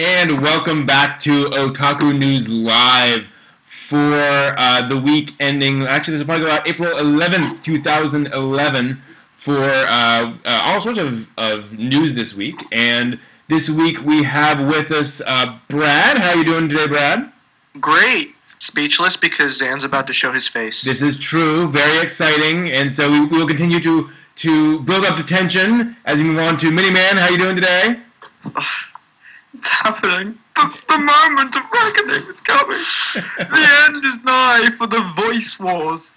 And welcome back to Otaku News Live for the week ending, actually this will probably go out April 11th, 2011 for all sorts of news this week. And this week we have with us Brad. How are you doing today, Brad? Great. Speechless because Zan's about to show his face. This is true. Very exciting. And so we will continue to build up the tension as we move on to Miniman. How are you doing today? It's happening. The moment of reckoning is coming. The end is nigh for the voice wars.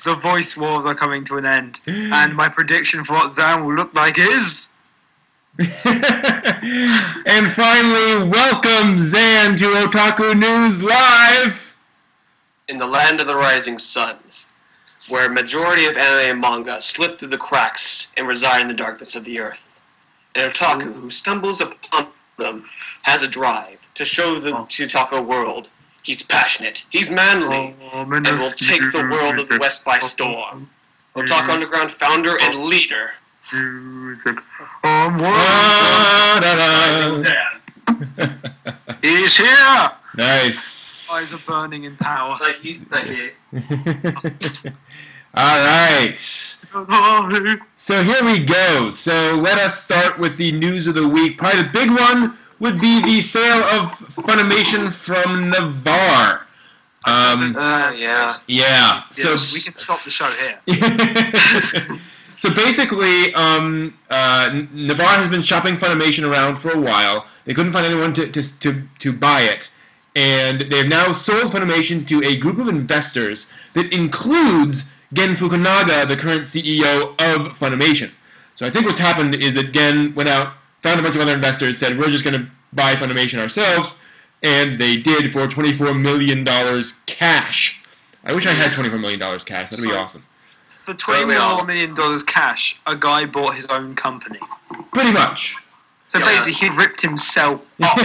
The voice wars are coming to an end. And my prediction for what Zan will look like is... And finally, welcome Zan to Otaku News Live! In the land of the rising sun, where majority of anime and manga slip through the cracks and reside in the darkness of the earth. An otaku who stumbles upon them has a drive to show the Otaku world he's passionate, he's manly, and will take the world of the West by storm. Otaku Underground founder and leader. He's here! Nice. Eyes are burning in power. Alright. So here we go. So let us start with the news of the week. Probably the big one would be the sale of Funimation from Navarre. Yeah. So we can stop the show here. So basically, Navarre has been shopping Funimation around for a while. They couldn't find anyone to buy it. And they've now sold Funimation to a group of investors that includes Gen Fukunaga, the current CEO of Funimation. So I think what's happened is that Gen went out, found a bunch of other investors, said, we're just going to buy Funimation ourselves, and they did for $24 million cash. I wish I had $24 million cash. That would be awesome. For $24 million cash, a guy bought his own company. Pretty much. So basically, he ripped himself off.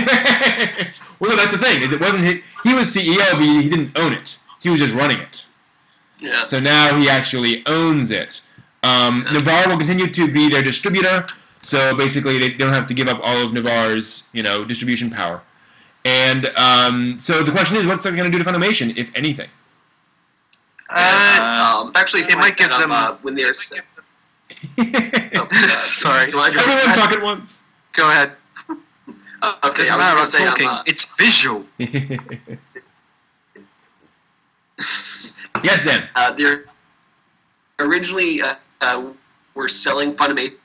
Well, that's the thing, is it wasn't he was CEO, but he didn't own it. He was just running it. Yeah. So now he actually owns it. Navarre will continue to be their distributor, so basically they don't have to give up all of Navarre's, distribution power. And so the question is, what's it going to do to Funimation, if anything? Actually, it might give them when they're sorry. Everyone talk at once. Go ahead. Okay, I was talking. It's visual. Yes, then. They're originally were selling Funimation,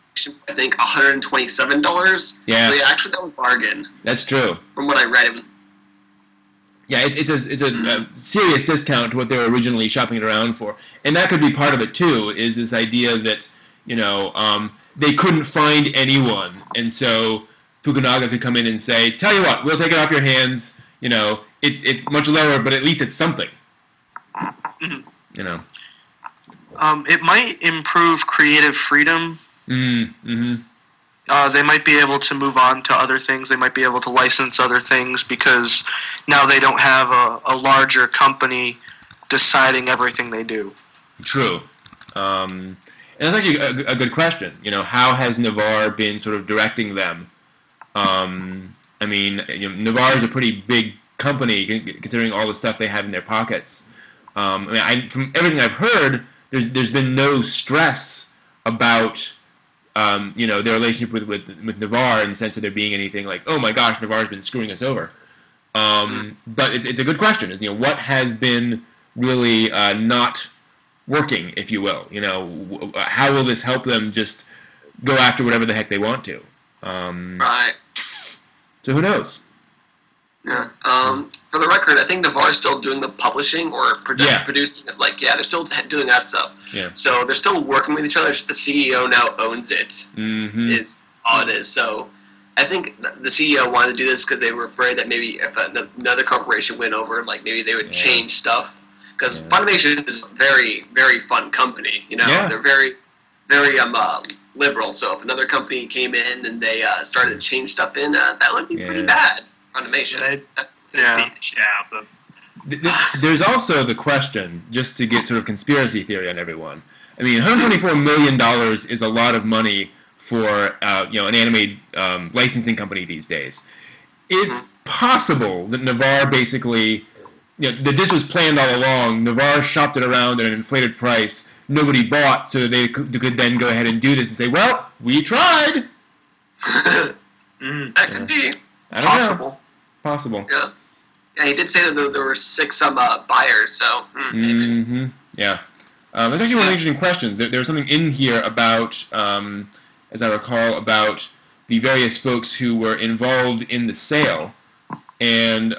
I think, $127. Yeah. So actually, that was a bargain. That's true. From what I read, it was. Yeah, it's a serious discount to what they were originally shopping it around for, and that could be part of it too. Is this idea that they couldn't find anyone, and so Fukunaga could come in and say, "Tell you what, we'll take it off your hands. It's much lower, but at least it's something." It might improve creative freedom. They might be able to move on to other things. They might be able to license other things because now they don't have a larger company deciding everything they do. True. And that's actually a good question. How has Navarre been sort of directing them? Navarre is a pretty big company considering all the stuff they have in their pockets. From everything I've heard, there's been no stress about their relationship with Navarre in the sense of there being anything like, oh my gosh, Navarre's been screwing us over. But it's a good question. What has been really not working, if you will? How will this help them just go after whatever the heck they want to? Right. So who knows? Yeah. For the record, I think Navarre's still doing the publishing or producing it. They're still doing that stuff. Yeah. So they're still working with each other. Just the CEO now owns it. Is all it is. So I think the CEO wanted to do this because they were afraid that maybe if another corporation went over, like maybe they would change stuff. Because Funimation is a very, very fun company. You know, they're very, very liberal. So if another company came in and they started to change stuff in, that would be pretty bad. Funimation. There's also the question, just to get sort of conspiracy theory on everyone. I mean, $124 million is a lot of money for an anime licensing company these days. It's possible that Navarre basically, that this was planned all along. Navarre shopped it around at an inflated price. Nobody bought, so they could then go ahead and do this and say, well, we tried. That could be possible. Possible. Yeah. Yeah, he did say that there were 6 buyers, so maybe. Yeah. That's actually one of the interesting questions. There was something in here about, as I recall, about the various folks who were involved in the sale. And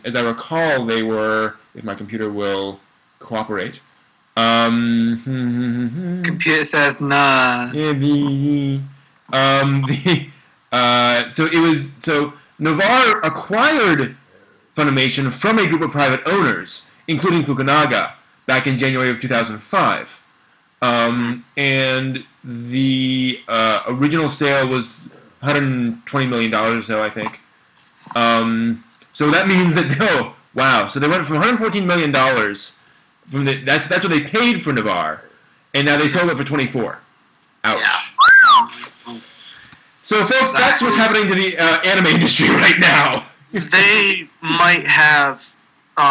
as I recall, they were, if my computer will cooperate. Computer says nah. So Navarre acquired Funimation from a group of private owners, including Fukunaga, back in January of 2005. And the original sale was $120 million or so, I think. So that means that, so they went from $114 million, that's what they paid for Navarre, and now they sold it for 24. Ouch. Yeah. So, folks, that's what's happening to the anime industry right now. They might have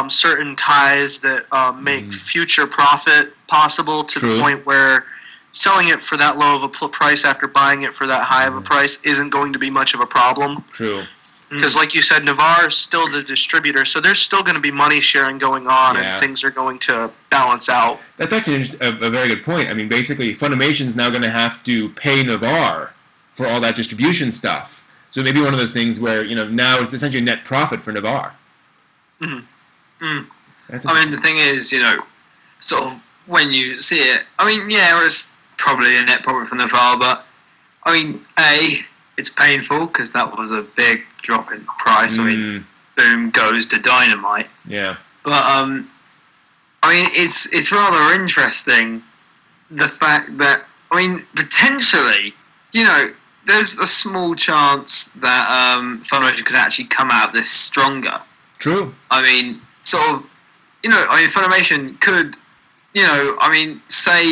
certain ties that make future profit possible to the point where selling it for that low of a price after buying it for that high of a price isn't going to be much of a problem. True. Because, like you said, Navarre is still the distributor, so there's still going to be money sharing going on, and things are going to balance out. That's actually a very good point. I mean, basically, Funimation's now going to have to pay Navarre for all that distribution stuff. So maybe one of those things where, now it's essentially a net profit for Navarre. I mean, the thing is, sort of when you see it, I mean, it was probably a net profit for Navarre, but, I mean, it's painful because that was a big drop in price. I mean, boom goes to Dynamite. Yeah. But, I mean, it's rather interesting, the fact that, I mean, potentially, there's a small chance that Funimation could actually come out of this stronger. True. I mean, sort of, Funimation could, I mean, say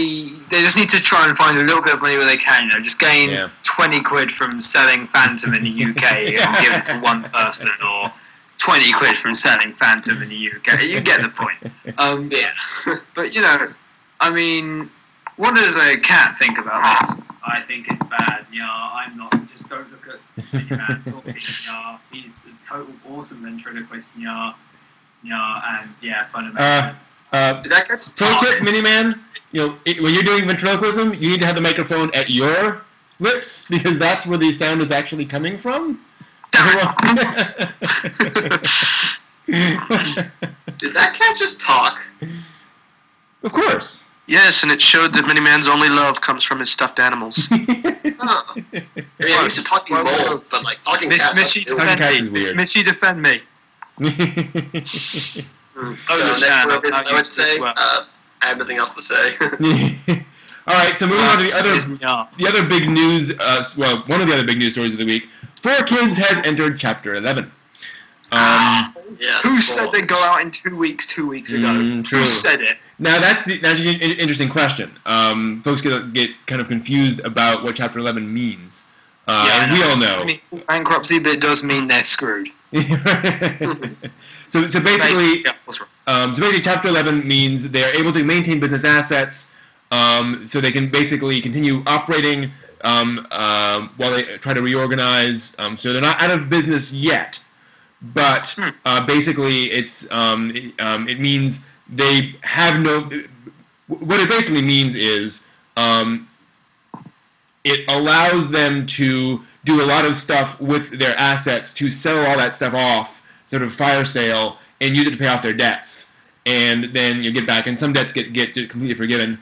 they just need to try and find a little bit of money where they can, just gain 20 quid from selling Phantom in the UK and give it to one person, or 20 quid from selling Phantom in the UK. You get the point. But, I mean, what does a cat think about this? I think it's bad. I'm not. Just don't look at Miniman talking. He's a total awesome ventriloquist. And Funimation. Did that catch pro tip, Miniman? When you're doing ventriloquism, you need to have the microphone at your lips because that's where the sound is actually coming from. Did that cat just talk? Of course. Yes, and it showed that Miniman's only love comes from his stuffed animals. I mean, I'm used to talking moles, but like talking cats. Miss Mitchie, defend me. I would say I have nothing else to say. All right, so moving on to the other big news. One of the other big news stories of the week. 4Kids has entered Chapter 11. Who said they'd go out in 2 weeks 2 weeks ago? True. Who said it? Now, that's an interesting question. Folks get kind of confused about what Chapter 11 means. And we all know. I mean, bankruptcy, but it does mean they're screwed. So basically, Chapter 11 means they're able to maintain business assets, so they can basically continue operating while they try to reorganize. So they're not out of business yet. But basically, it means they have no. What it basically means is it allows them to do a lot of stuff with their assets to sell all that stuff off, sort of fire sale, and use it to pay off their debts, and then you get back, and some debts get completely forgiven.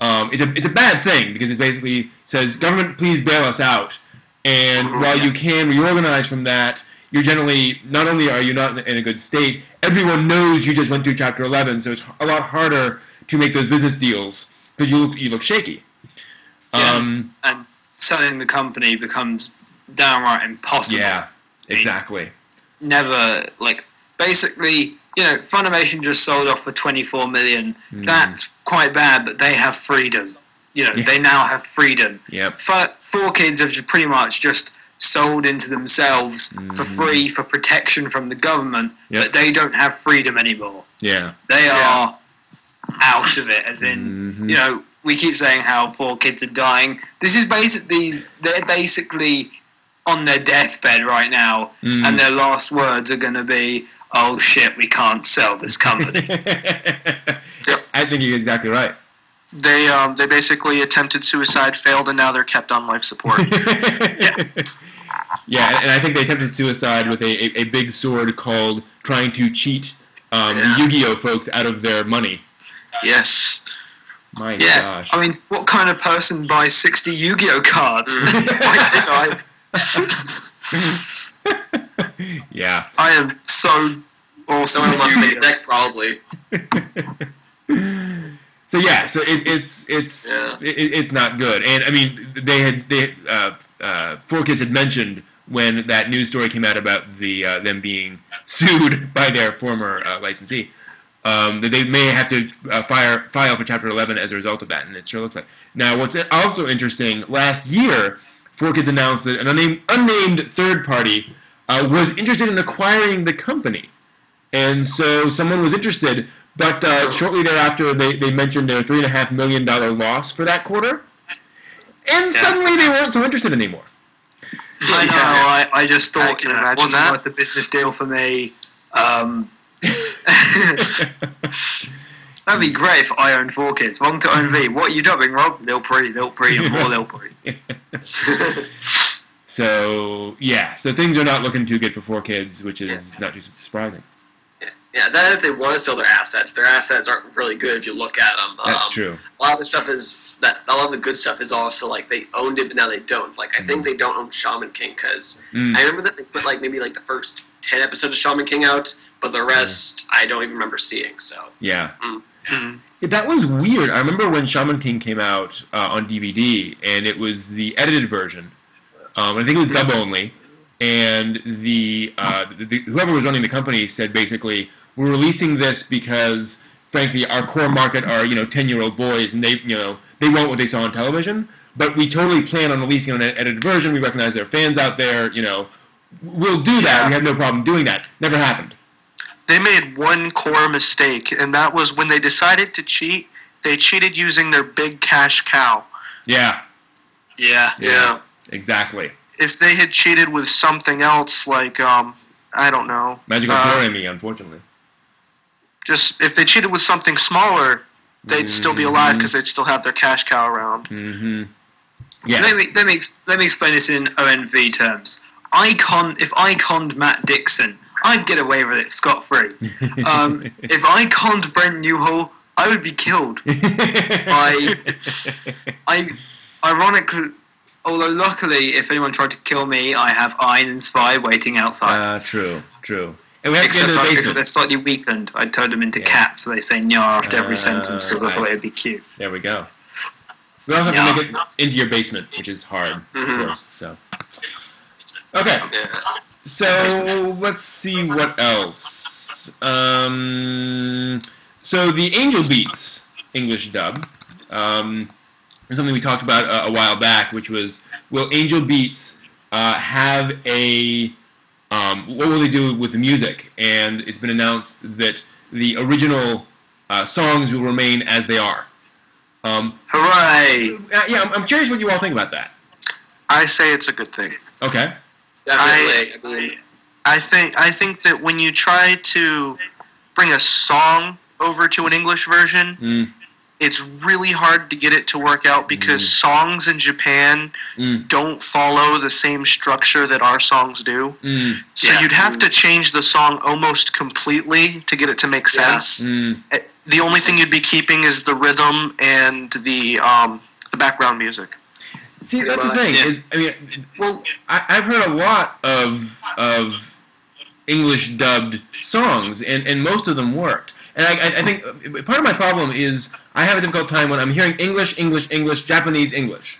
It's a bad thing because it basically says, government, please bail us out. And while you can reorganize from that, you're generally, not only are you not in a good state, everyone knows you just went through Chapter 11, so it's a lot harder to make those business deals because you look shaky. And selling the company becomes downright impossible. Yeah, exactly. Never, basically, Funimation just sold off for $24 million. That's quite bad, but they have freedom. They now have freedom. Yep. 4Kids have pretty much just sold into themselves for free for protection from the government, but they don't have freedom anymore. Yeah. They are out of it, as in, we keep saying how 4Kids are dying. They're basically on their deathbed right now, and their last words are going to be, "Oh shit, we can't sell this company." I think you're exactly right. They basically attempted suicide, failed, and now they're kept on life support. Yeah, and I think they attempted suicide with a big sword called trying to cheat the Yu-Gi-Oh folks out of their money. Yes. My gosh. I mean, what kind of person buys 60 Yu-Gi-Oh cards? Yeah. I am so awesome. Someone must make a deck, probably. So it's not good. And I mean, they 4Kids had mentioned when that news story came out about them being sued by their former licensee, that they may have to file for Chapter 11 as a result of that, and it sure looks like. Now, what's also interesting, last year, 4Kids announced that an unnamed third party was interested in acquiring the company. And so someone was interested, but shortly thereafter they mentioned their $3.5 million loss for that quarter, and suddenly they weren't so interested anymore. I know, I just thought, it wasn't that. worth the business deal for me. That'd be great if I owned 4Kids. Welcome to Own V. What are you dubbing, Rob? Lil Pre, and more Lil Pre. So things are not looking too good for 4Kids, which is not too surprising. Yeah, then if they want to sell their assets aren't really good if you look at them. That's true. A lot of the stuff a lot of the good stuff is also they owned it, but now they don't. I think they don't own Shaman King because I remember that they put maybe the first 10 episodes of Shaman King out, but the rest I don't even remember seeing. So yeah. Yeah, that was weird. I remember when Shaman King came out on DVD, and it was the edited version. I think it was dub only, and the whoever was running the company said basically, we're releasing this because, frankly, our core market are 10-year-old boys, and they want what they saw on television. But we totally plan on releasing an edited version. We recognize there are fans out there. We'll do that. We have no problem doing that. Never happened. They made one core mistake, and that was when they decided to cheat. They cheated using their big cash cow. Yeah. Yeah. Exactly. If they had cheated with something else, I don't know. Magical Doremi, unfortunately. Just if they cheated with something smaller, they'd still be alive because they'd still have their cash cow around. Yeah. Let me explain this in ONV terms. If I conned Matt Dixon, I'd get away with it scot-free. If I conned Brent Newhall, I would be killed. Ironically, although luckily, if anyone tried to kill me, I have Ein and Spy waiting outside. True. And we have to get into the basement. They're slightly weakened. I turned them into cats, so they say "nyah" after every sentence because I thought it'd be cute. There we go. We also have to make it into your basement, which is hard, of course. So, okay. So let's see what else. So the Angel Beats English dub is something we talked about a while back, which was, will Angel Beats have a what will they do with the music? And it's been announced that the original songs will remain as they are. Hooray! Yeah, I'm curious what you all think about that. I say it's a good thing. Okay. Definitely. I think that when you try to bring a song over to an English version, it's really hard to get it to work out because songs in Japan don't follow the same structure that our songs do. So you'd have to change the song almost completely to get it to make sense. The only thing you'd be keeping is the rhythm and the background music. See, that's the thing. Is, I mean, well, I've heard a lot of English dubbed songs, and most of them worked. And I think part of my problem is I have a difficult time when I'm hearing English, Japanese, English.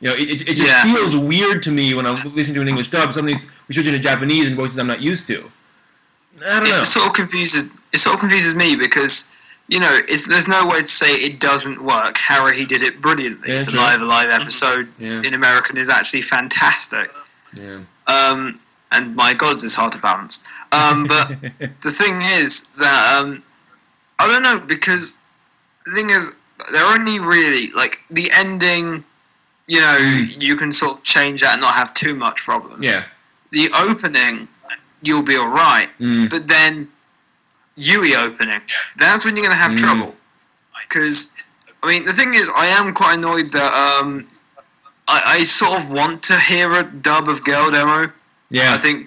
You know, it just feels weird to me when I'm listening to an English dub. Somebody's switching to Japanese in voices I'm not used to. I don't know. It sort of confuses me because, you know, there's no way to say it doesn't work. Harry did it brilliantly. Yeah, the live episode in American is actually fantastic. Yeah. And my God, it's hard to balance. But the thing is that I don't know, because the thing is they're only really like the ending. You know, you can sort of change that and not have too much problem. Yeah. The opening, you'll be alright. But then, Yui opening, that's when you're going to have trouble. Because, I mean, the thing is, I am quite annoyed that I sort of want to hear a dub of Girl Demo. Yeah. I think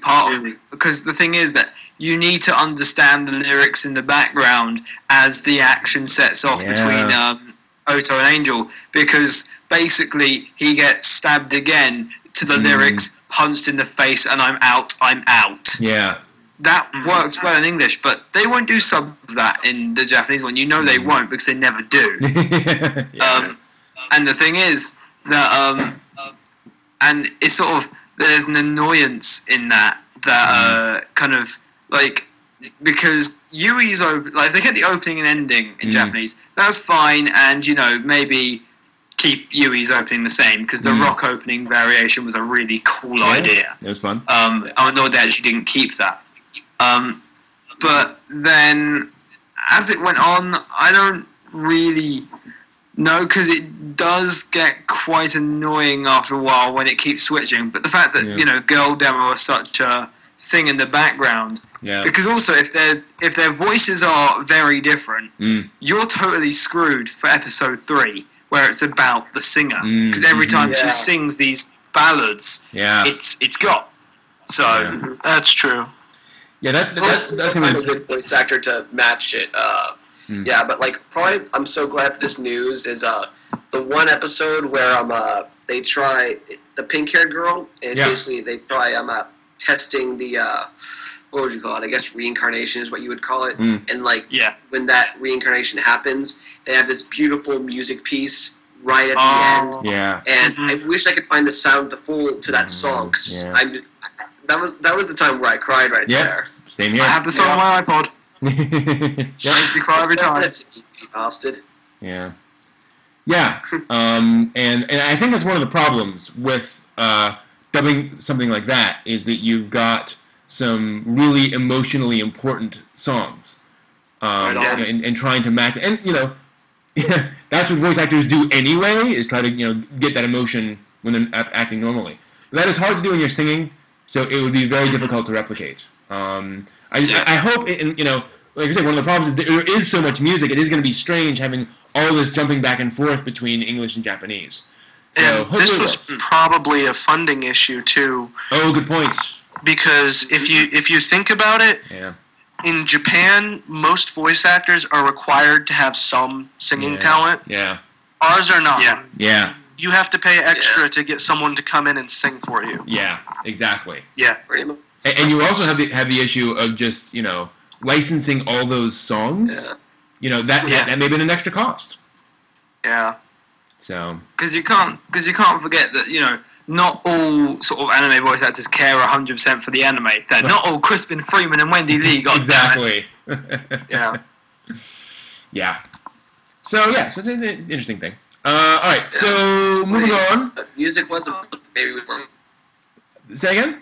because the thing is that you need to understand the lyrics in the background as the action sets off between Oto and Angel, because basically he gets stabbed again to the lyrics, punched in the face, and I'm out. Yeah. That works well in English, but they won't do some of that in the Japanese one. You know they won't, because they never do. And the thing is that, and it's sort of, there's an annoyance in that kind of, like, because Yui's, like, they get the opening and ending in Japanese, that's fine, and, you know, maybe keep Yui's opening the same, because the rock opening variation was a really cool idea. It was fun. I'm annoyed they actually didn't keep that. But then, as it went on, I don't really know, because it does get quite annoying after a while when it keeps switching. But the fact that, you know, Girl Demo is such a thing in the background, because also if their voices are very different, you're totally screwed for episode 3, where it's about the singer, because every time she sings these ballads, it's got. So that's true. Yeah, that's find a good voice actor to match it. Yeah, but like probably I'm so glad for this news is the one episode where they try the pink-haired girl, and basically they try testing the what would you call it? I guess reincarnation is what you would call it. And like when that reincarnation happens, they have this beautiful music piece right at the end. Yeah. And I wish I could find the sound to that song. That was the time where I cried there. Same here. I have the song on my iPod. Makes me cry every time. Bastard. Yeah. Yeah. And I think that's one of the problems with dubbing something like that, is that you've got some really emotionally important songs. And trying to match, and you know, that's what voice actors do anyway, is try to, you know, get that emotion when they're acting normally. But that is hard to do when you're singing, so it would be very difficult to replicate. I hope, you know, like I said, one of the problems is there is so much music, it is going to be strange having all this jumping back and forth between English and Japanese. So and this was probably a funding issue too. Oh, good points. Because if you think about it, in Japan, most voice actors are required to have some singing talent. Yeah. Ours are not. Yeah. You have to pay extra to get someone to come in and sing for you. Yeah, exactly. Yeah. And you also have the issue of just, you know, licensing all those songs. You know, that may have been an extra cost. Yeah. So. Because you can't forget that, you know, not all sort of anime voice actors care 100% for the anime. That not all Crispin Freeman and Wendy Lee got exactly. Yeah. Yeah. So so it's an interesting thing. All right. So moving on. Music wasn't maybe we were. Say again.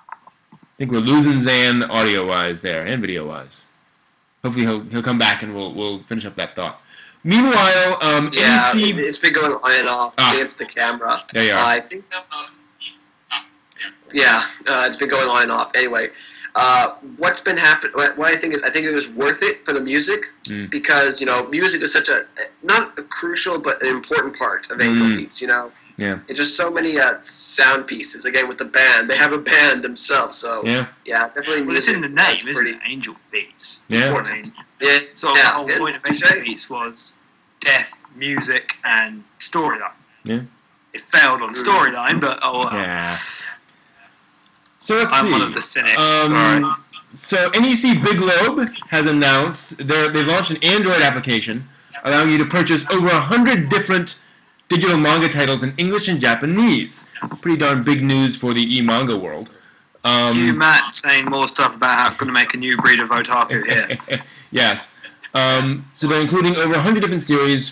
I think we're losing Zan audio-wise there and video-wise. Hopefully he'll come back and we'll finish up that thought. Meanwhile, it's been going on and off against the camera. There you are. I think. It's been going on and off. Anyway, what's been happening? What I think it was worth it for the music because, you know, music is such a not a crucial but an important part of Angel Beats. You know. Yeah. It's just so many sound pieces. Again, with the band, they have a band themselves. So definitely. Well, it's in the name, isn't it? Angel Beats. Yeah. So the whole point of Angel Beats was death, music, and storyline. Yeah. It failed on storyline, but oh well. Yeah. So let's I'm see. one of the cynics. Sorry. So NEC Big Globe has announced they've launched an Android application allowing you to purchase over 100 different digital manga titles in English and Japanese. Pretty darn big news for the e-manga world. You, Matt, saying more stuff about how it's going to make a new breed of otaku here. Yes. So they're including over 100 different series,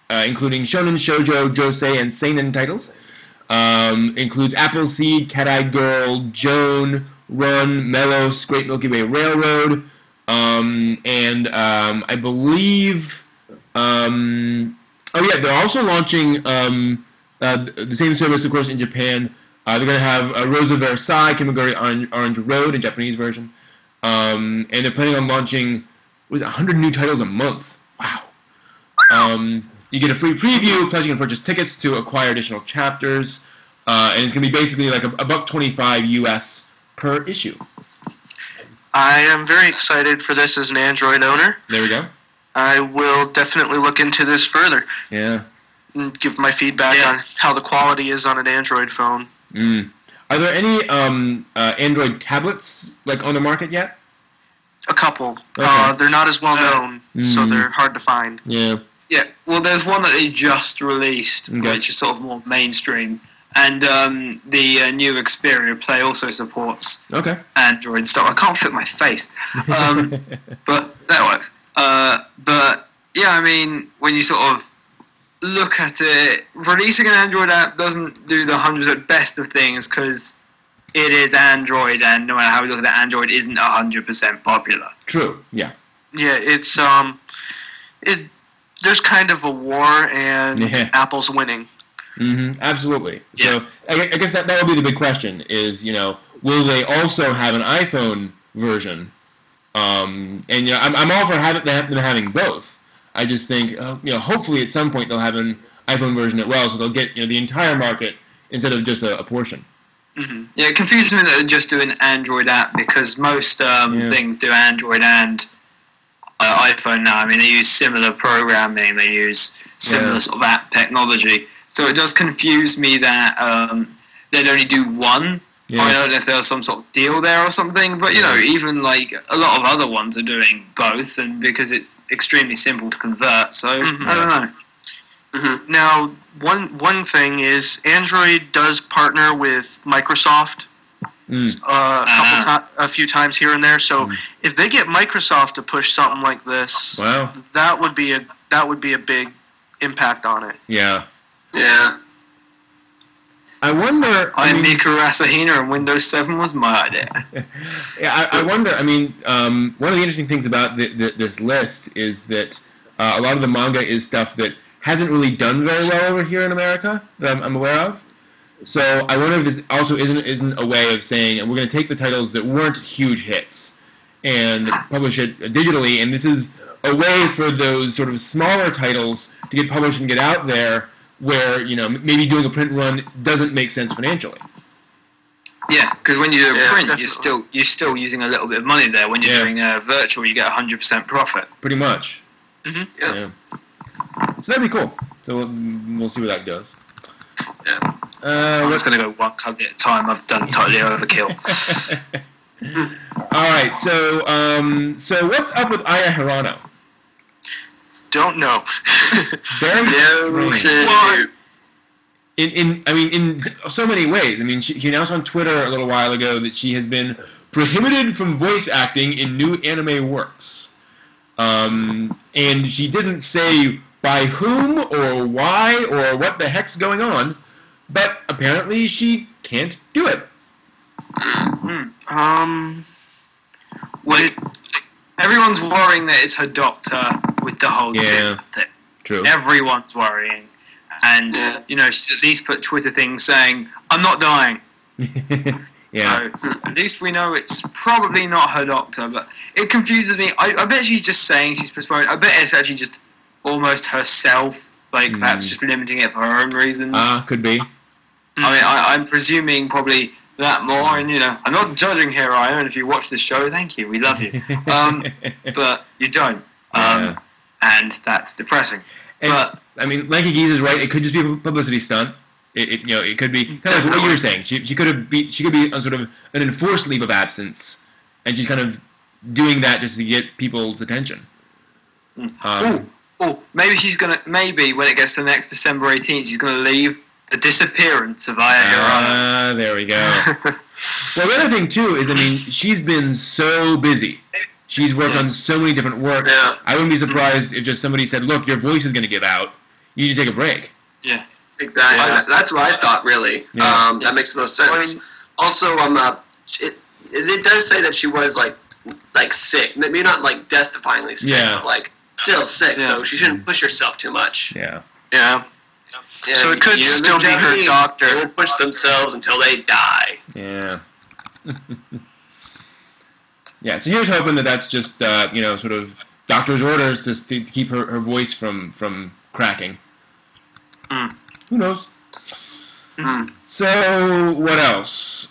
including shonen, shoujo, josei, and seinen titles. Includes Appleseed, Cat-Eyed Girl, Joan, Run, Melos, Great Milky Way Railroad, and I believe... they're also launching the same service, of course, in Japan. They're going to have Rosa Versailles, Kimagure Orange Road, a Japanese version. And they're planning on launching, 100 new titles a month. Wow. You get a free preview, plus you can purchase tickets to acquire additional chapters. And it's going to be basically like $1.25 US per issue. I am very excited for this as an Android owner. There we go. I will definitely look into this further. Yeah. And give my feedback on how the quality is on an Android phone. Are there any Android tablets on the market yet? A couple. Okay. They're not as well known, so they're hard to find. Yeah. Yeah, well, there's one that they just released, which is sort of more mainstream. And the new Xperia Play also supports Android stuff. I can't fit my face. But that works. But, yeah, I mean, when you sort of look at it, releasing an Android app doesn't do the 100% best of things because it is Android, and no matter how we look at it, Android isn't 100% popular. True, yeah. Yeah, it's, there's kind of a war, and Apple's winning. Absolutely. So I guess that will be the big question is, will they also have an iPhone version? And I'm all for them having both. I just think, hopefully at some point they'll have an iPhone version as well, so they'll get the entire market instead of just a portion. Yeah, it confuses me that they're just doing an Android app because most things do Android and iPhone now. I mean, they use similar programming, they use similar sort of app technology. So it does confuse me that they'd only do one. I don't know if there was some sort of deal there or something, but, even, a lot of other ones are doing both, and because it's extremely simple to convert, so I don't know. Now, one thing is Android does partner with Microsoft a few times here and there, so if they get Microsoft to push something like this, that would be a big impact on it. Yeah. Yeah. I wonder... Mika Rasahina and Windows 7 was my idea. I wonder, one of the interesting things about this list is that a lot of the manga is stuff that hasn't really done very well over here in America, that I'm aware of. So I wonder if this also isn't a way of saying, we're going to take the titles that weren't huge hits and publish it digitally, and this is a way for those sort of smaller titles to get published and get out there, where, maybe doing a print run doesn't make sense financially. Yeah, because when you do a print, you're still using a little bit of money there. When you're doing a virtual, you get 100% profit. Pretty much. Yeah. So that'd be cool. So we'll see where that goes. Yeah. I'm just going to go one country at a time. I've done totally overkill. All right. So what's up with Aya Hirano? Don't know. Very strange. In so many ways. She announced on Twitter a little while ago that she has been prohibited from voice acting in new anime works. And she didn't say by whom or why or what the heck's going on, but apparently she can't do it. Everyone's worrying that it's her doctor with the whole thing. True. Everyone's worrying. And, she at least put Twitter things saying, I'm not dying. Yeah. So, at least we know it's probably not her doctor, but it confuses me. I bet she's just saying she's postponed. I bet it's actually just almost herself, perhaps just limiting it for her own reasons. Could be. I'm presuming probably that more, and I'm not judging here, Ryan. If you watch the show, thank you, we love you. But you don't, and that's depressing. And, But I mean, Lanky Geese is right. It could just be a publicity stunt. It could be kind of like what you were saying. She could be on sort of an enforced leave of absence, and she's kind of doing that just to get people's attention. Maybe when it gets to next December 18th, she's gonna leave the disappearance of Aya Hirano. There we go. Well, the other thing too is, I mean, she's been so busy. She's worked on so many different works. Yeah. I wouldn't be surprised if just somebody said, "Look, your voice is going to give out. You need to take a break." Yeah. Exactly. Yeah. That's what I thought, really. Yeah. That makes the most sense. I mean, Also, it does say that she was like sick. Maybe not like death-defyingly sick, Yeah. but like still sick. Yeah. So she shouldn't push herself too much. Yeah. Yeah. And, So it could you know, still be her Japanese, doctor. They will push themselves until they die. Yeah. Yeah. So here's hoping that that's just sort of doctor's orders to keep her voice from cracking. Who knows? So what else?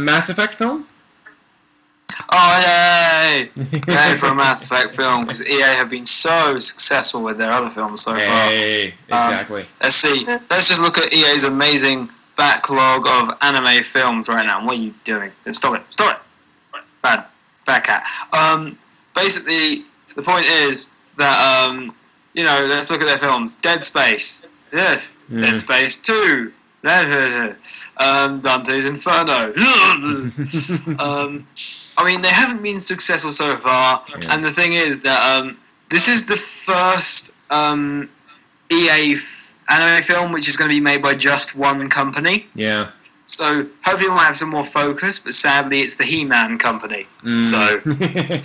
Mass Effect film? Oh, yay! Yay for a Mass Effect film, because EA have been so successful with their other films so far. Hey, exactly. Let's see. Let's just look at EA's amazing backlog of anime films right now. What are you doing? Stop it. Stop it. Bad cat. Basically, the point is that, let's look at their films. Dead Space. Yes. Dead Space 2. Dante's Inferno. I mean, they haven't been successful so far, and the thing is that this is the first EA anime film which is going to be made by just one company. Yeah. So hopefully we'll have some more focus, but sadly it's the He-Man company. So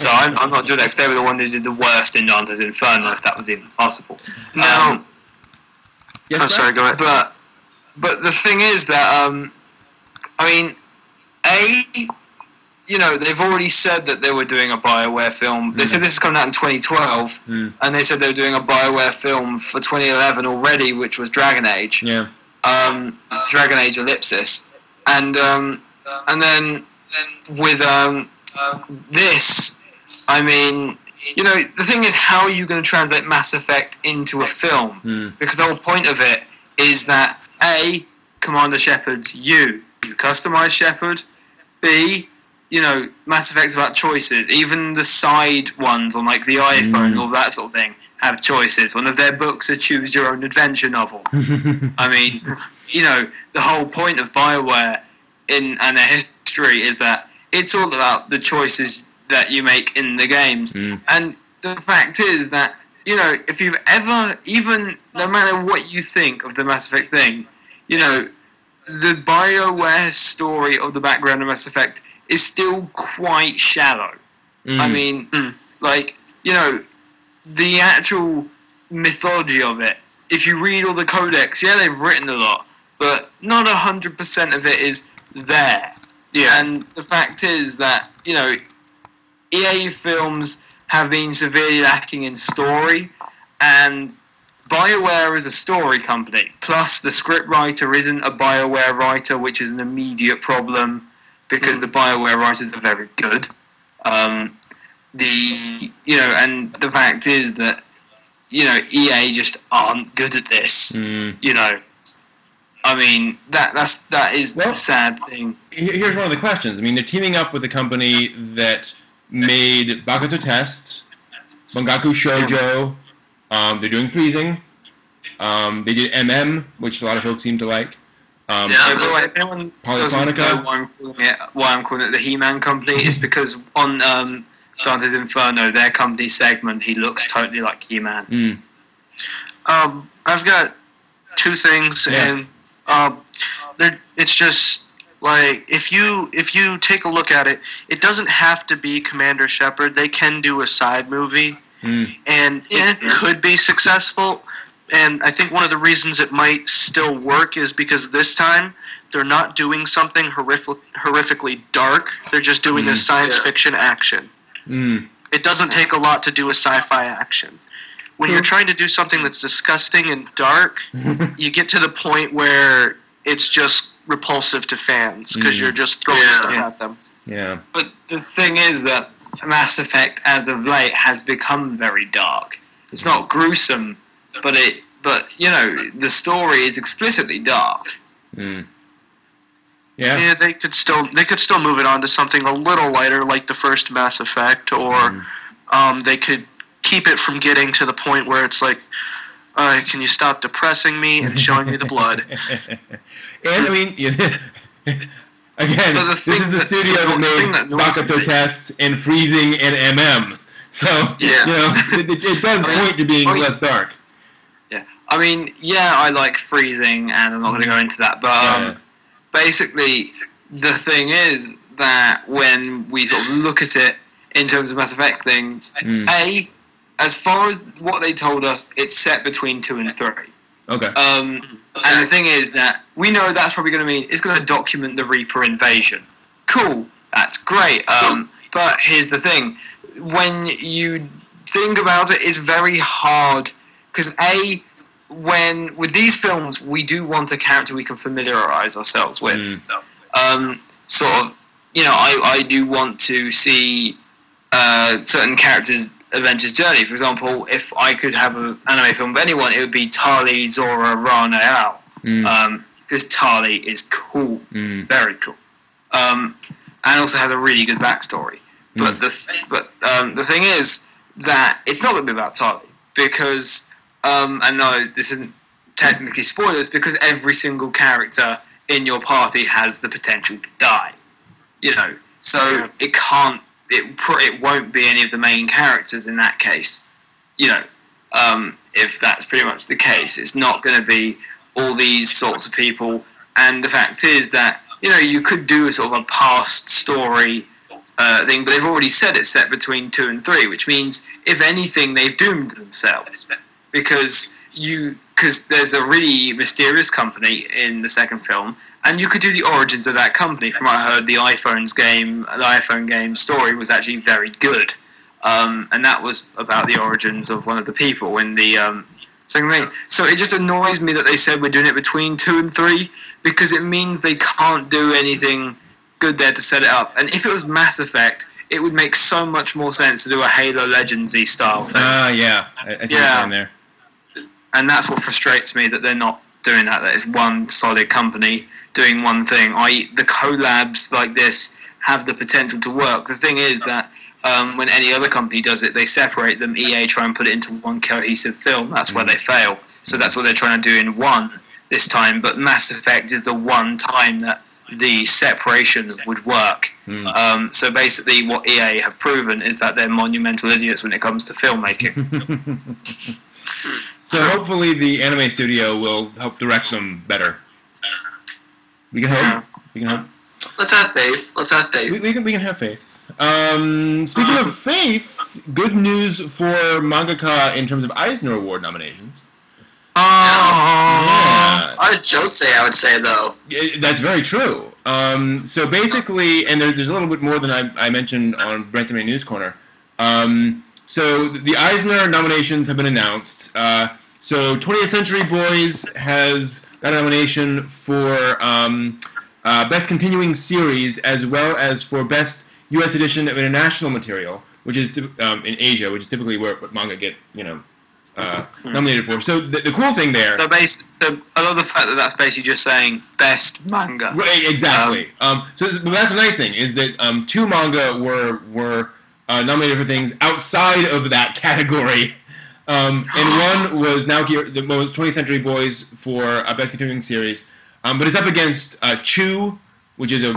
I'm not doing that, because they were the one who did the worst in Dante's Inferno, if that was even possible. Now, Yes, I'm sorry, go ahead. But the thing is that, they've already said that they were doing a BioWare film. They said this is coming out in 2012, and they said they were doing a BioWare film for 2011 already, which was Dragon Age. Yeah. Dragon Age Ellipsis. And then with this, I mean, the thing is, how are you going to translate Mass Effect into a film? Because the whole point of it is that, A, Commander Shepard's you customize Shepard. B, Mass Effect's about choices. Even the side ones on like the iPhone, all that sort of thing, have choices. One of their books, a choose your own adventure novel. I mean, the whole point of BioWare and their history is that it's all about the choices that you make in the games. And the fact is that, if you've ever, even no matter what you think of the Mass Effect thing, the BioWare story of the background of Mass Effect is still quite shallow. I mean, the actual mythology of it, if you read all the codex, they've written a lot, but not 100% of it is there. Yeah. And the fact is that, EA films have been severely lacking in story, and BioWare is a story company. Plus, the script writer isn't a BioWare writer, which is an immediate problem, because the BioWare writers are very good. And the fact is that, EA just aren't good at this. I mean, that is the sad thing. Here's one of the questions. I mean, they're teaming up with a company that made Bakuto Test, Bangaku Shoujo. They're doing Freezing. They did MM, which a lot of folks seem to like. If anyone doesn't know why I'm calling it the He-Man company, it's because on Dante's Inferno, their company segment, he looks totally like He-Man. I've got two things, and it's just like if you take a look at it, it doesn't have to be Commander Shepard. They can do a side movie, and it could be successful. And I think one of the reasons it might still work is because this time they're not doing something horrifically dark. They're just doing a science fiction action. It doesn't take a lot to do a sci-fi action. When you're trying to do something that's disgusting and dark, you get to the point where it's just repulsive to fans because you're just throwing stuff at them. Yeah. But the thing is that Mass Effect, as of late, has become very dark. It's not gruesome, but you know, the story is explicitly dark. Yeah. Yeah, they could still move it on to something a little lighter, like the first Mass Effect, or they could keep it from getting to the point where it's like, can you stop depressing me and showing me the blood? And I mean, again, this is the studio that made Bakuto Test and Freezing and MM. So you know, it does point to being less dark. Yeah, I mean, I like Freezing, and I'm not going to go into that, but basically, the thing is that when we sort of look at it in terms of Mass Effect things, as far as what they told us, it's set between 2 and 3. Okay. And the thing is that we know that's probably going to mean it's going to document the Reaper invasion. Cool, that's great. But here's the thing: when you think about it, it's very hard because when with these films, we do want a character we can familiarize ourselves with. Sort of, you know, I do want to see certain characters' adventures journey. For example, if I could have an anime film of anyone, it would be Tali, Zora, Rana, Al. Because Tali is cool, very cool, and also has a really good backstory. But the thing is that it's not going to be about Tali because. And no, this isn't technically spoilers because every single character in your party has the potential to die. You know, so it won't be any of the main characters in that case. You know, if that's pretty much the case, it's not going to be all these sorts of people. And the fact is that, you know, you could do a sort of a past story thing, but they've already said it's set between 2 and 3, which means, if anything, they've doomed themselves. Because there's a really mysterious company in the second film, and you could do the origins of that company. From what I heard, the iPhone game story was actually very good, and that was about the origins of one of the people in the second thing. So it just annoys me that they said we're doing it between 2 and 3, because it means they can't do anything good there to set it up. And if it was Mass Effect, it would make so much more sense to do a Halo Legendsy style thing. I see what you're saying there. And that's what frustrates me, that they're not doing that. That it's one solid company doing one thing. I.e., the collabs like this have the potential to work. The thing is that when any other company does it, they separate them. EA try and put it into one cohesive film. That's where they fail. So that's what they're trying to do in one this time. But Mass Effect is the one time that the separation would work. So basically what EA have proven is that they're monumental idiots when it comes to filmmaking. So hopefully the anime studio will help direct them better. We can hope. We can hope. Let's have faith. Let's have faith. We can have faith. Speaking of faith, good news for mangaka in terms of Eisner Award nominations. What did Joe say, I would say, though? That's very true. So basically, and there's a little bit more than I mentioned on Brent Anime News Corner. So the Eisner nominations have been announced. So 20th Century Boys has got a nomination for Best Continuing Series, as well as for Best U.S. Edition of International Material, which is in Asia, which is typically what manga get, nominated for. So the cool thing there. So I love the fact that that's basically just saying best manga. Right, exactly. So that's the nice thing is that 2 manga were nominated for things outside of that category. And one was the most 20th Century Boys for Best Continuing Series, but it's up against Chew, which is a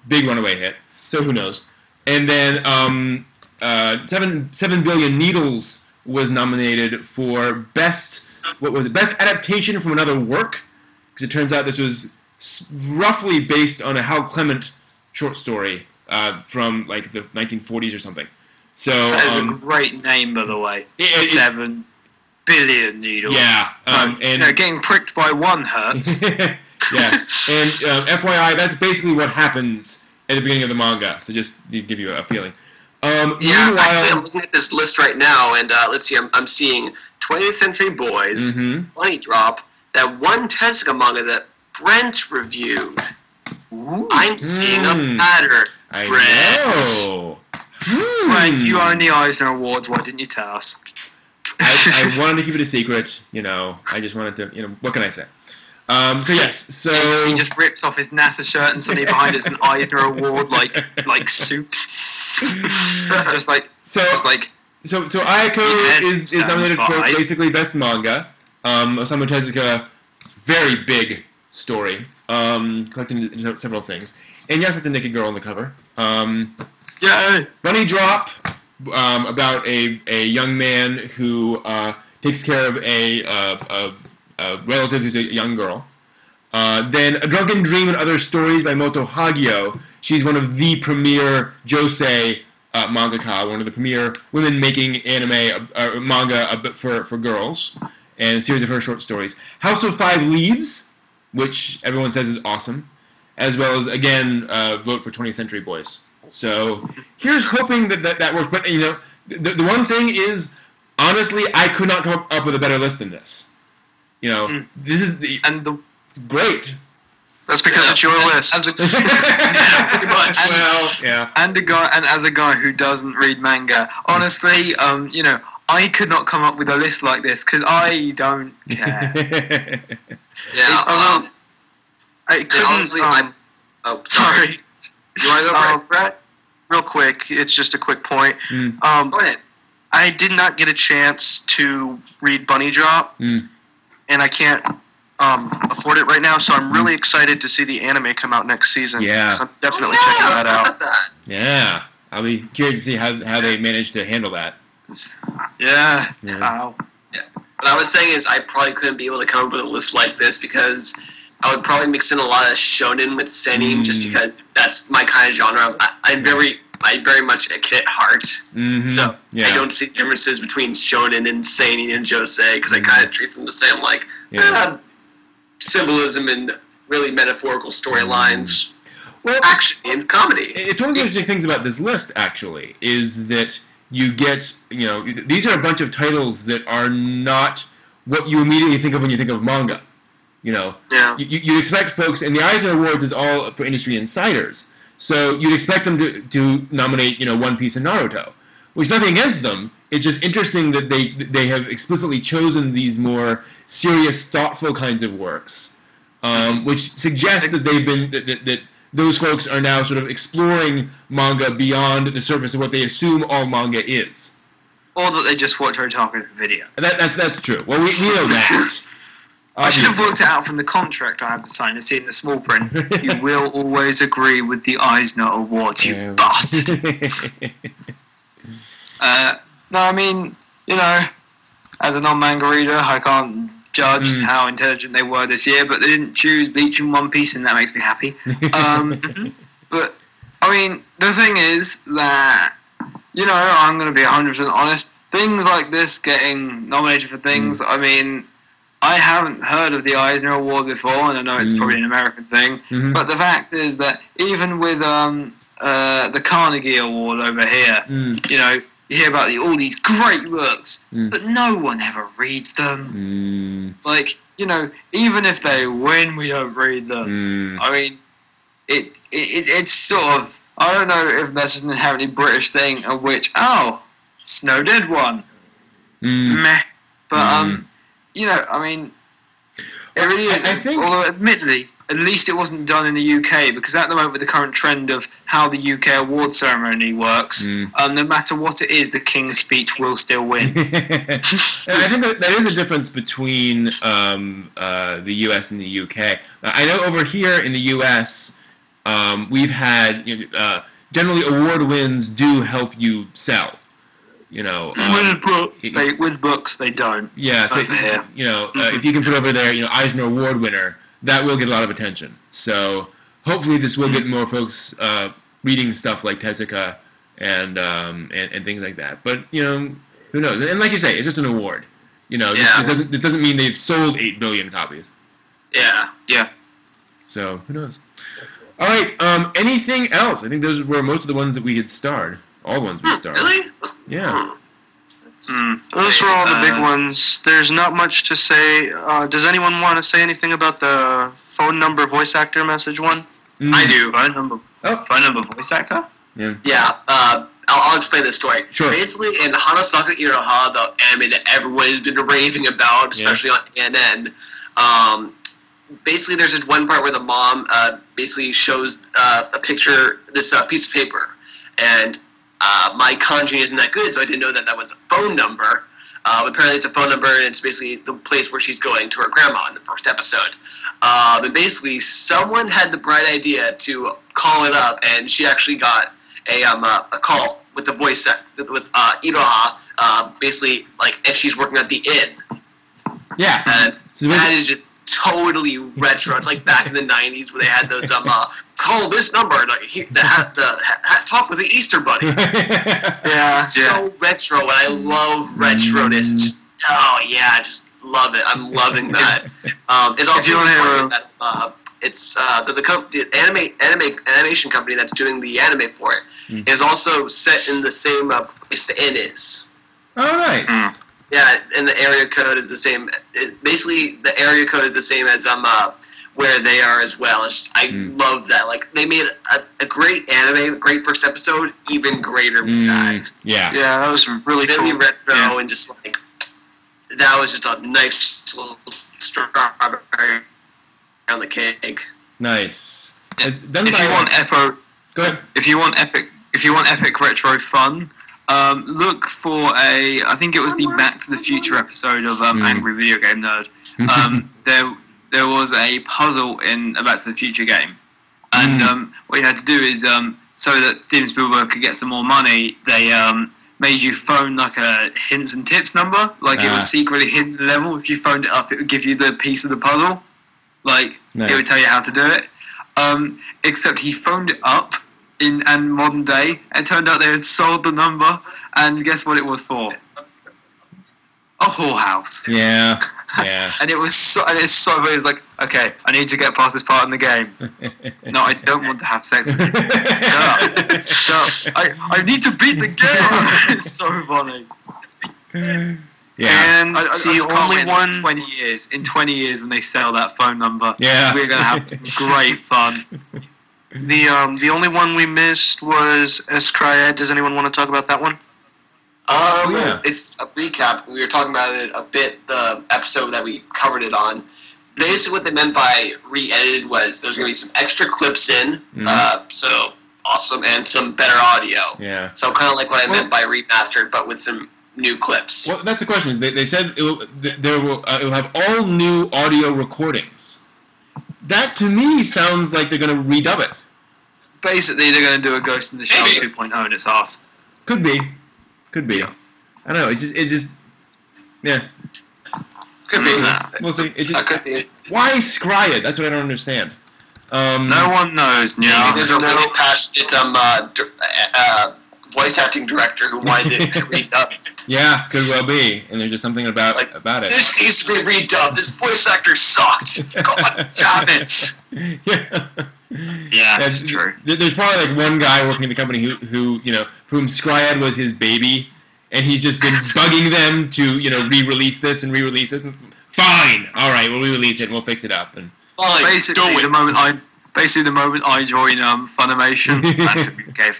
big runaway hit. So who knows? And then 7 Billion Needles was nominated for best adaptation from another work, because it turns out this was roughly based on a Hal Clement short story from like the 1940s or something. So that is a great name, by the way. 7 Billion Needles. Yeah, and getting pricked by one hurts. Yeah, and FYI, that's basically what happens at the beginning of the manga. So just to give you a feeling. Meanwhile, actually, I'm looking at this list right now, and let's see, I'm seeing 20th Century Boys, Bunny Drop, that one Tezuka manga that Brent reviewed. Ooh. I'm seeing a pattern, Brent. I know. Brent, you own the Eisner Awards, why didn't you tell us? I wanted to keep it a secret. I just wanted to. What can I say? So yes, so he just rips off his NASA shirt and suddenly behind it's an Eisner Award like suit. just like. So Ayako is nominated for basically best manga. Osamu Tezuka, very big story, collecting several things. And yes, it's a naked girl on the cover. Yay! Bunny Drop, about a young man who takes care of a relative who's a young girl. Then A Drunken Dream and Other Stories by Moto Hagio. She's one of the premier josei mangaka, one of the premier women making anime manga for girls, and a series of her short stories. House of Five Leaves, which everyone says is awesome, as well as, again, vote for 20th Century Boys. So here's hoping that works. But, the one thing is, honestly, I could not come up with a better list than this. This is great. That's because it's your list. Pretty much. Well, yeah. And as a guy who doesn't read manga, honestly, I could not come up with a list like this because I don't care. I couldn't. Sorry. You want to go, Brett? Real quick, it's just a quick point. Go ahead. I did not get a chance to read Bunny Drop, and I can't afford it right now, so I'm really excited to see the anime come out next season. Yeah. So I'm definitely checking that out. Yeah. I'll be curious to see how they manage to handle that. Yeah. Wow. Yeah. What I was saying is I probably couldn't be able to come up with a list like this because I would probably mix in a lot of shonen with seinen just because that's my kind of genre. I very much a kid at heart, so I don't see differences between shonen and seinen and josei because I kind of treat them the same, like symbolism and really metaphorical storylines. Well, action and comedy. It's one of the interesting things about this list, actually, is that you get, these are a bunch of titles that are not what you immediately think of when you think of manga. You expect folks, and the Eisner Awards is all for industry insiders, so you'd expect them to nominate, One Piece and Naruto, which is nothing against them. It's just interesting that they have explicitly chosen these more serious, thoughtful kinds of works, which suggests that they've been that those folks are now sort of exploring manga beyond the surface of what they assume all manga is. Or that they just watch Otaku video. That's true. Well, we know that. I should have worked it out from the contract I have to sign and see in the small print. You will always agree with the Eisner Awards, you bastard. No, I mean, as a non-manga reader, I can't judge how intelligent they were this year, but they didn't choose Bleach and One Piece, and that makes me happy. But, I mean, the thing is that, I'm going to be 100% honest, things like this getting nominated for things, I mean, I haven't heard of the Eisner Award before, and I know it's probably an American thing, but the fact is that even with the Carnegie Award over here, you hear about all these great books, but no one ever reads them. Like, even if they win, we don't read them. I mean, it's sort of, I don't know if that's just an inherently British thing, of which, Snow did one. Meh. But, I mean, it really is. I think, although, admittedly, at least it wasn't done in the UK, because at the moment, with the current trend of how the UK award ceremony works, no matter what it is, the King's Speech will still win. And I think that is a difference between the US and the UK. I know over here in the US, we've had, generally award wins do help you sell. With books, they don't. Yeah, so, if you can put over there, Eisner Award winner, that will get a lot of attention. So hopefully this will get more folks reading stuff like Tezuka and things like that. But who knows? And like you say, it's just an award. It doesn't mean they've sold 8 billion copies. Yeah. So who knows? All right. Anything else? I think those were most of the ones that we had starred. All the ones we starred. Really? Yeah. Those were all the big ones. There's not much to say. Does anyone want to say anything about the phone number voice actor message one? I do. Phone number voice actor? Yeah. Yeah. I'll explain this story. Sure. Basically, in Hanasaku Iroha, the anime that everyone's been raving about, especially on ANN, basically there's this one part where the mom basically shows a picture, this piece of paper, and my kanji isn't that good, so I didn't know that was a phone number. Apparently it's a phone number, and it's basically the place where she's going to her grandma in the first episode. And basically, someone had the bright idea to call it up, and she actually got a call with the voice with Iroha, basically like if she's working at the inn. Yeah. And that is just totally retro. It's like back in the 90s where they had those call this number, talk with the Easter Bunny. So retro, and I love retroness. Oh yeah, just love it. I'm loving that. It's also important that it's the animation company that's doing the anime for it is also set in the same place the inn is. Oh, nice. Yeah, and the area code is the same. Basically, the area code is the same as where they are as well. I love that. Like, they made a great anime, great first episode, even greater with that. Yeah. Yeah, that was really Really cool. retro and just like, that was just a nice little strawberry on the cake. Nice. If you want Go ahead. If you want epic retro fun, look for I think it was the Back to the Future episode of Angry Video Game Nerd. There was a puzzle in a Back to the Future game, and what you had to do is so that Steven Spielberg could get some more money, they made you phone like a hints and tips number, like it was secretly hidden level. If you phoned it up, it would give you the piece of the puzzle, like it would tell you how to do it. Except he phoned it up in modern day, and it turned out they had sold the number, and guess what it was for? A whorehouse. Yeah. Yeah. And it was like, okay, I need to get past this part in the game. No, I don't want to have sex with you. No, I need to beat the game. It's so funny. Yeah. And the only one in 20 years when they sell that phone number, we're gonna have some great fun. The only one we missed was Escriad. Does anyone want to talk about that one? It's a recap. We were talking about it a bit, the episode that we covered it on. Basically what they meant by re-edited was there's going to be some extra clips in, so awesome, and some better audio. Yeah. So kind of like what I meant by remastered, but with some new clips. Well, that's the question. They said it will have all new audio recordings. That, to me, sounds like they're going to redub it. Basically, they're going to do a Ghost in the Shell 2.0 and it's ass. Could be. I don't know. It just. Yeah. Could be. We'll see. Could be. Why scry it? That's what I don't understand. No one knows. Yeah. There's a really passionate voice acting director who wanted it redubbed. Yeah, could well be. And there's just something about it. This needs to be redubbed. This voice actor sucked. God damn it. Yeah, that's true. There's probably like one guy working at the company who whom Scryad was his baby, and he's just been bugging them to re-release this. And fine, all right, we'll re-release it and we'll fix it up. And basically, the moment I join Funimation,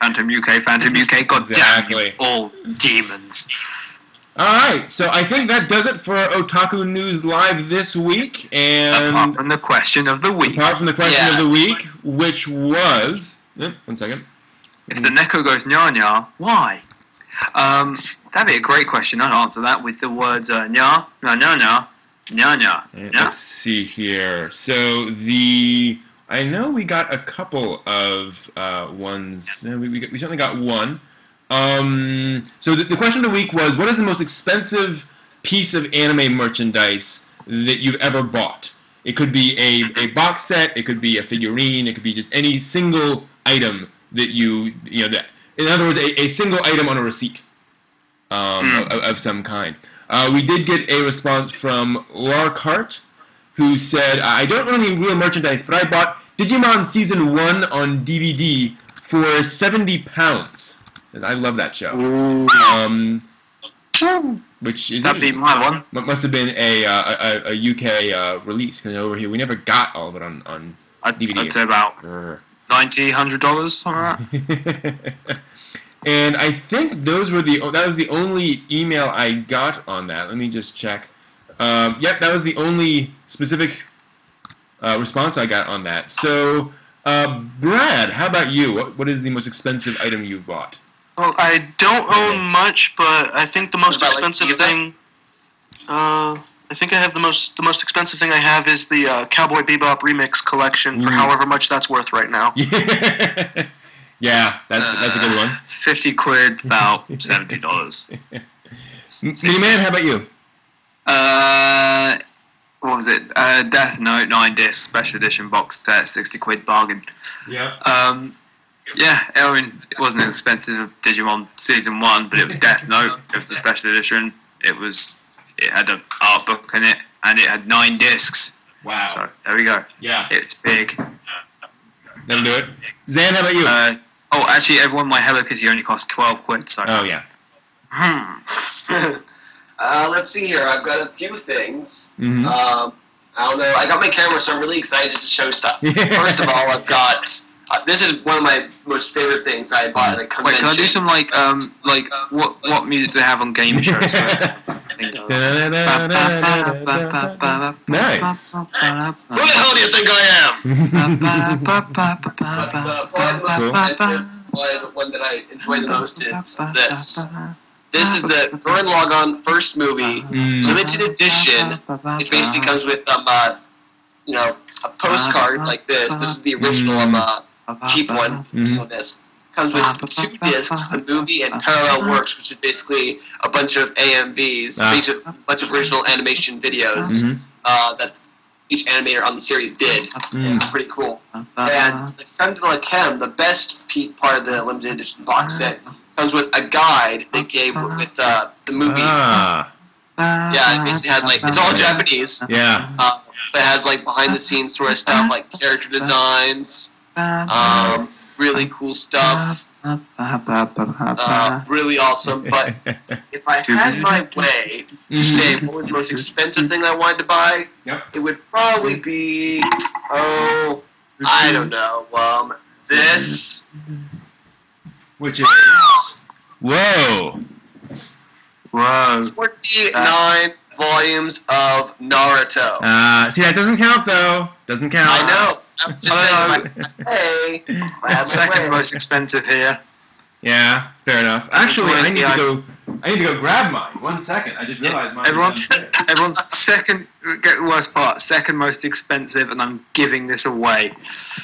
Phantom UK, God damn you, all demons. All right, so I think that does it for Otaku News Live this week. And apart from the question of the week. Which was... one second. If the Neko goes nya-nya, why? That'd be a great question. I'd answer that with the words nya, nya-nya, nya-nya. Let's see here. So I know we got a couple of ones. We certainly got one. So the question of the week was, what is the most expensive piece of anime merchandise that you've ever bought? It could be a box set, it could be a figurine, it could be just any single item that in other words, a single item on a receipt of some kind. We did get a response from Lark who said, I don't own any real merchandise, but I bought Digimon Season 1 on DVD for £70. I love that show. Which is that'd be my one. Must have been a UK release, because over here we never got all of it on DVD. I'd say about $90, $100, something like that. And I think that was the only email I got on that. Let me just check. Yep, that was the only specific response I got on that. So, Brad, how about you? What is the most expensive item you've bought? Well, I don't own much, but I think the most expensive thing. I think I have the most expensive thing I have is the Cowboy Bebop remix collection for however much that's worth right now. Yeah, that's a good one. 50 quid, about $70. Miniman, how about you? What was it? Death Note 9-disc special edition box set, 60 quid bargain. Yeah. Yeah, I mean, it wasn't as expensive as Digimon Season 1, but it was Death Note. It was the special edition. It had an art book in it, and it had 9 discs. Wow. So, there we go. Yeah. It's big. That'll do it. Zan, how about you? Actually, everyone, my Hello Kitty only cost 12 quid, so... Oh, yeah. Let's see here. I've got a few things. Mm-hmm. I don't know. I got my camera, so I'm really excited to show stuff. First of all, I've got... this is one of my most favorite things I bought at a convention. Wait, can I do some, what music do they have on game shows? Nice. Who the hell do you think I am? The one that I enjoy the most is this. This is the Gurren Lagann first movie, limited edition. It basically comes with a postcard like this. This is the original cheap one. So this comes with 2 discs, the movie and Parallel Works, which is basically a bunch of AMVs, a bunch of original animation videos that each animator on the series did. It's pretty cool. And the creme de la creme, the best part of the limited edition box set, comes with a guide they gave with the movie. Yeah, it basically has it's all Japanese. Yeah. But it has behind the scenes sort of stuff, like character designs. Really cool stuff. Really awesome. But if I had my way to say what was the most expensive thing I wanted to buy, it would probably be, I don't know, this. Which is... Whoa. 49 volumes of Naruto. See, that doesn't count, though. Doesn't count. I know. I'm just saying, hey, second most expensive here. Yeah, fair enough. Actually, I need to go grab mine. 1 second. I just realized mine. Everyone, second, get the worst part, second most expensive, and I'm giving this away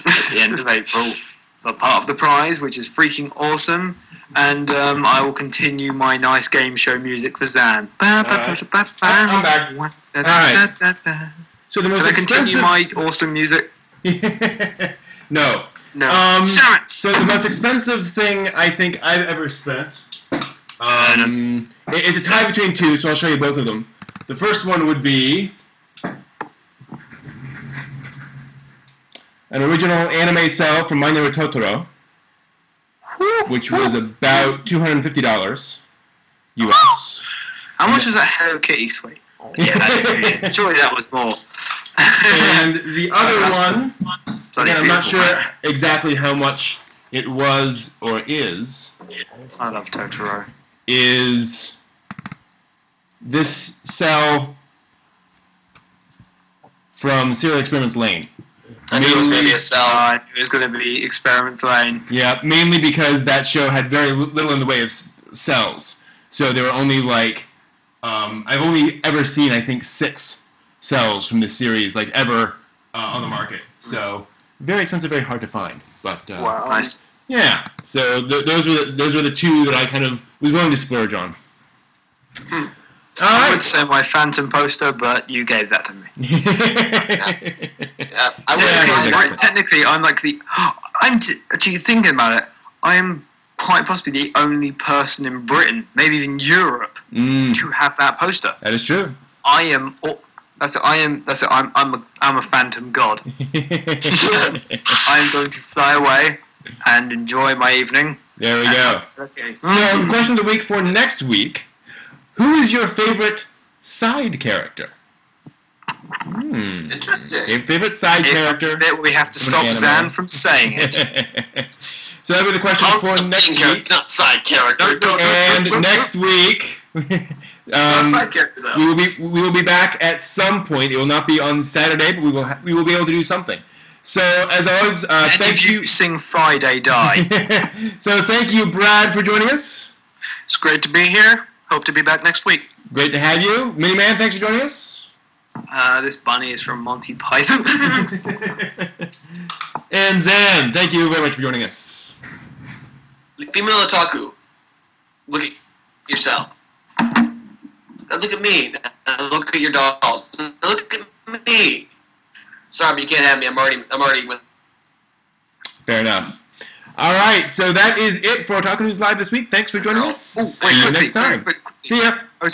at the end of April. For part of the prize, which is freaking awesome, and I will continue my nice game show music for Zan. I'm back. Alright. So the most Can I continue my awesome music? No. No. So the most expensive thing I think I've ever spent, it's a tie between 2, so I'll show you both of them. The first one would be an original anime cell from My Neighbor Totoro, which was about $250 US. How much is that Hello Kitty suite? Yeah, surely that was more. And the other one, again, I'm not sure exactly how much it was or is. I love Totoro. Is this cell from Serial Experiments Lane. I knew it was going to be a cell. It was going to be Experiments Lane. Yeah, mainly because that show had very little in the way of cells. So there were only I've only ever seen, I think, 6 cells from this series, ever on the market. So very expensive, very hard to find. But wow, nice. Yeah. So those were the 2 that I kind of was willing to splurge on. I would say my Phantom poster, but you gave that to me. Technically, I'm actually thinking about it. I am quite possibly the only person in Britain, maybe even Europe, to have that poster. That is true. I am. I'm a phantom god. I'm going to fly away and enjoy my evening. There we go. Okay. So, question of the week for next week. Who is your favorite side character? Interesting. Your favorite side character. We have to stop Zan from saying it. So that'll be the question for next week. Not side character. And next week, Side character, though. we will be back at some point. It will not be on Saturday, but we will be able to do something. So as always, thank you. Sing Friday Die. So thank you, Brad, for joining us. It's great to be here. Hope to be back next week. Great to have you, Miniman. Thanks for joining us. This bunny is from Monty Python. And Zan, thank you very much for joining us. Female otaku, look at yourself. Now look at me. Now look at your dolls. Now look at me. Sorry, but you can't have me. I'm already with. Fair enough. All right, so that is it for Otaku News Live this week. Thanks for joining us. Oh, See you next time. See ya. Oh, sorry.